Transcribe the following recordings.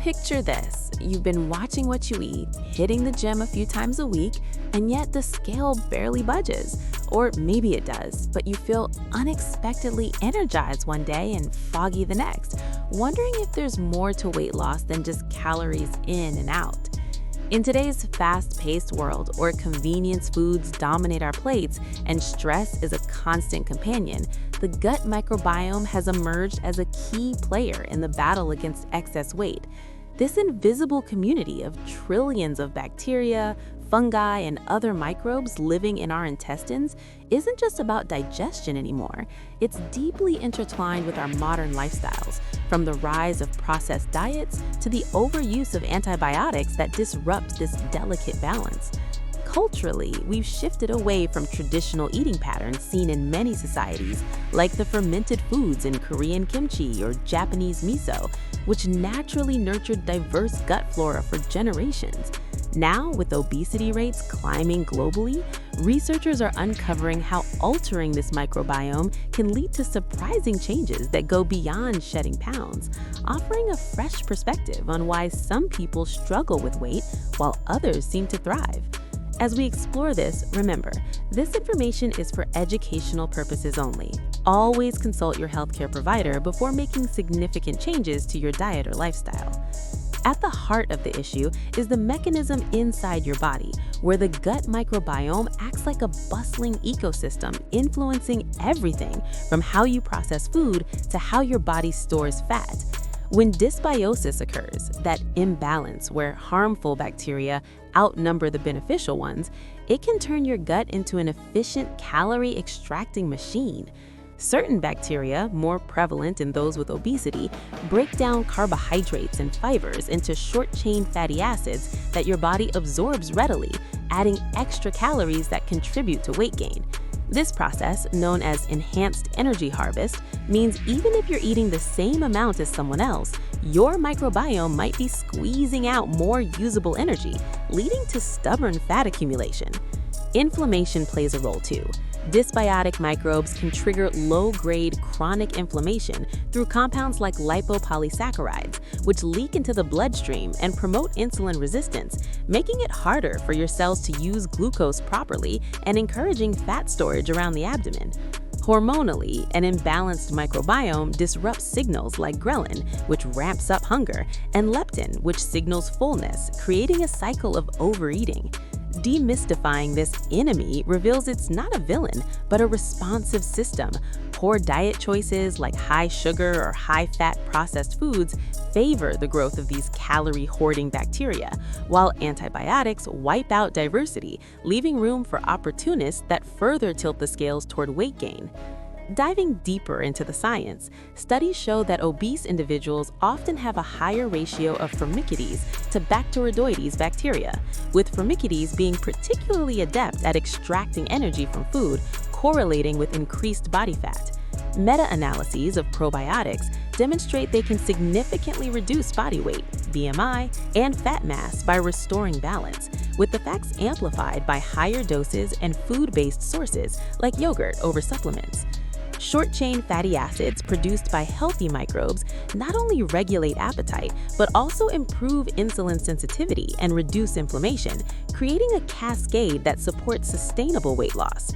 Picture this. You've been watching what you eat, hitting the gym a few times a week, and yet the scale barely budges. Or maybe it does, but you feel unexpectedly energized one day and foggy the next, wondering if there's more to weight loss than just calories in and out. In today's fast-paced world, where convenience foods dominate our plates and stress is a constant companion, the gut microbiome has emerged as a key player in the battle against excess weight. This invisible community of trillions of bacteria, fungi, and other microbes living in our intestines isn't just about digestion anymore. It's deeply intertwined with our modern lifestyles, from the rise of processed diets to the overuse of antibiotics that disrupt this delicate balance. Culturally, we've shifted away from traditional eating patterns seen in many societies, like the fermented foods in Korean kimchi or Japanese miso, which naturally nurtured diverse gut flora for generations. Now, with obesity rates climbing globally, researchers are uncovering how altering this microbiome can lead to surprising changes that go beyond shedding pounds, offering a fresh perspective on why some people struggle with weight while others seem to thrive. As we explore this, remember, this information is for educational purposes only. Always consult your healthcare provider before making significant changes to your diet or lifestyle. At the heart of the issue is the mechanism inside your body, where the gut microbiome acts like a bustling ecosystem, influencing everything from how you process food to how your body stores fat. When dysbiosis occurs, that imbalance where harmful bacteria outnumber the beneficial ones, it can turn your gut into an efficient calorie-extracting machine. Certain bacteria, more prevalent in those with obesity, break down carbohydrates and fibers into short-chain fatty acids that your body absorbs readily, adding extra calories that contribute to weight gain. This process, known as enhanced energy harvest, means even if you're eating the same amount as someone else, your microbiome might be squeezing out more usable energy, leading to stubborn fat accumulation. Inflammation plays a role too. Dysbiotic microbes can trigger low-grade chronic inflammation through compounds like lipopolysaccharides, which leak into the bloodstream and promote insulin resistance, making it harder for your cells to use glucose properly and encouraging fat storage around the abdomen. Hormonally, an imbalanced microbiome disrupts signals like ghrelin, which ramps up hunger, and leptin, which signals fullness, creating a cycle of overeating. Demystifying this enemy reveals it's not a villain, but a responsive system. Poor diet choices like high sugar or high-fat processed foods favor the growth of these calorie-hoarding bacteria, while antibiotics wipe out diversity, leaving room for opportunists that further tilt the scales toward weight gain. Diving deeper into the science, studies show that obese individuals often have a higher ratio of Firmicutes to Bacteroides bacteria, with Firmicutes being particularly adept at extracting energy from food, correlating with increased body fat. Meta-analyses of probiotics demonstrate they can significantly reduce body weight, BMI, and fat mass by restoring balance, with the effects amplified by higher doses and food-based sources like yogurt over supplements. Short-chain fatty acids produced by healthy microbes not only regulate appetite, but also improve insulin sensitivity and reduce inflammation, creating a cascade that supports sustainable weight loss.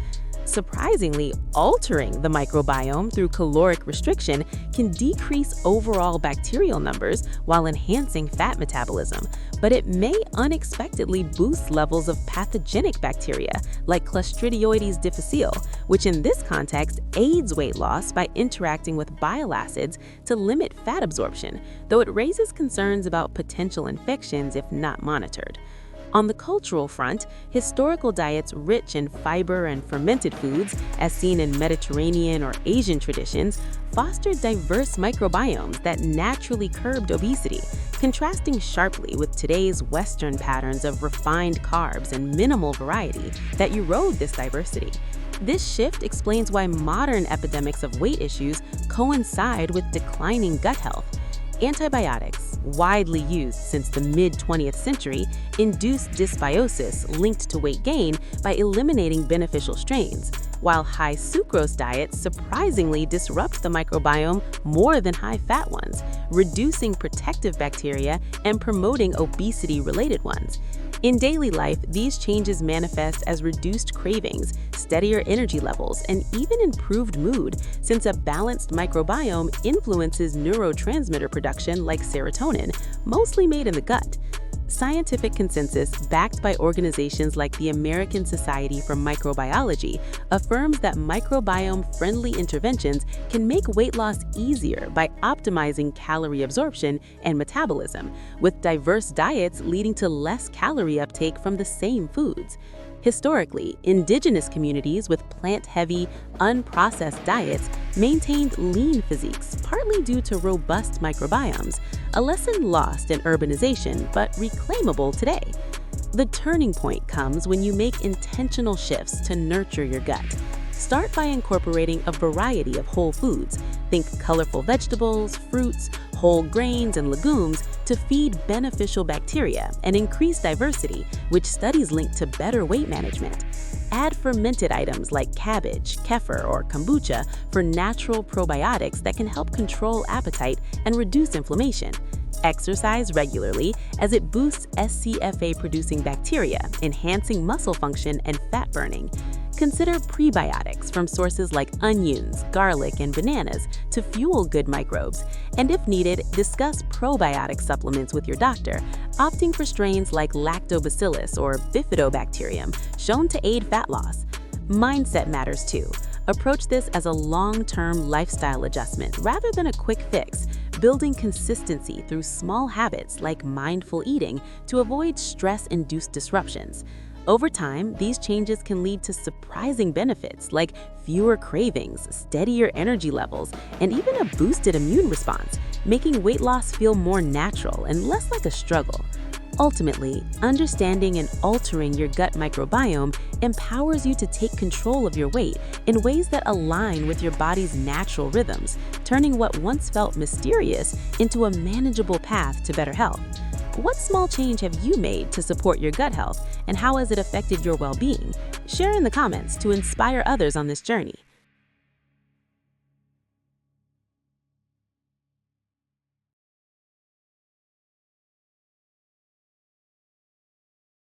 Surprisingly, altering the microbiome through caloric restriction can decrease overall bacterial numbers while enhancing fat metabolism, but it may unexpectedly boost levels of pathogenic bacteria like Clostridioides difficile, which in this context aids weight loss by interacting with bile acids to limit fat absorption, though it raises concerns about potential infections if not monitored. On the cultural front, historical diets rich in fiber and fermented foods, as seen in Mediterranean or Asian traditions, fostered diverse microbiomes that naturally curbed obesity, contrasting sharply with today's Western patterns of refined carbs and minimal variety that erode this diversity. This shift explains why modern epidemics of weight issues coincide with declining gut health. Antibiotics, widely used since the mid-20th century, induce dysbiosis linked to weight gain by eliminating beneficial strains. while high sucrose diets surprisingly disrupt the microbiome more than high-fat ones, reducing protective bacteria and promoting obesity-related ones. In daily life, these changes manifest as reduced cravings, steadier energy levels, and even improved mood, since a balanced microbiome influences neurotransmitter production like serotonin, mostly made in the gut. Scientific consensus, backed by organizations like the American Society for Microbiology, affirms that microbiome-friendly interventions can make weight loss easier by optimizing calorie absorption and metabolism, with diverse diets leading to less calorie uptake from the same foods. Historically, indigenous communities with plant-heavy, unprocessed diets maintained lean physiques, partly due to robust microbiomes, a lesson lost in urbanization but reclaimable today. The turning point comes when you make intentional shifts to nurture your gut. Start by incorporating a variety of whole foods. Think colorful vegetables, fruits, whole grains, and legumes to feed beneficial bacteria and increase diversity, which studies link to better weight management. Add fermented items like cabbage, kefir, or kombucha for natural probiotics that can help control appetite and reduce inflammation. Exercise regularly as it boosts SCFA-producing bacteria, enhancing muscle function and fat burning. Consider prebiotics from sources like onions, garlic, and bananas to fuel good microbes. And if needed, discuss probiotic supplements with your doctor, opting for strains like lactobacillus or bifidobacterium, shown to aid fat loss. Mindset matters too. Approach this as a long-term lifestyle adjustment rather than a quick fix, building consistency through small habits like mindful eating to avoid stress-induced disruptions. Over time, these changes can lead to surprising benefits like fewer cravings, steadier energy levels, and even a boosted immune response, making weight loss feel more natural and less like a struggle. Ultimately, understanding and altering your gut microbiome empowers you to take control of your weight in ways that align with your body's natural rhythms, turning what once felt mysterious into a manageable path to better health. What small change have you made to support your gut health, and how has it affected your well-being? Share in the comments to inspire others on this journey.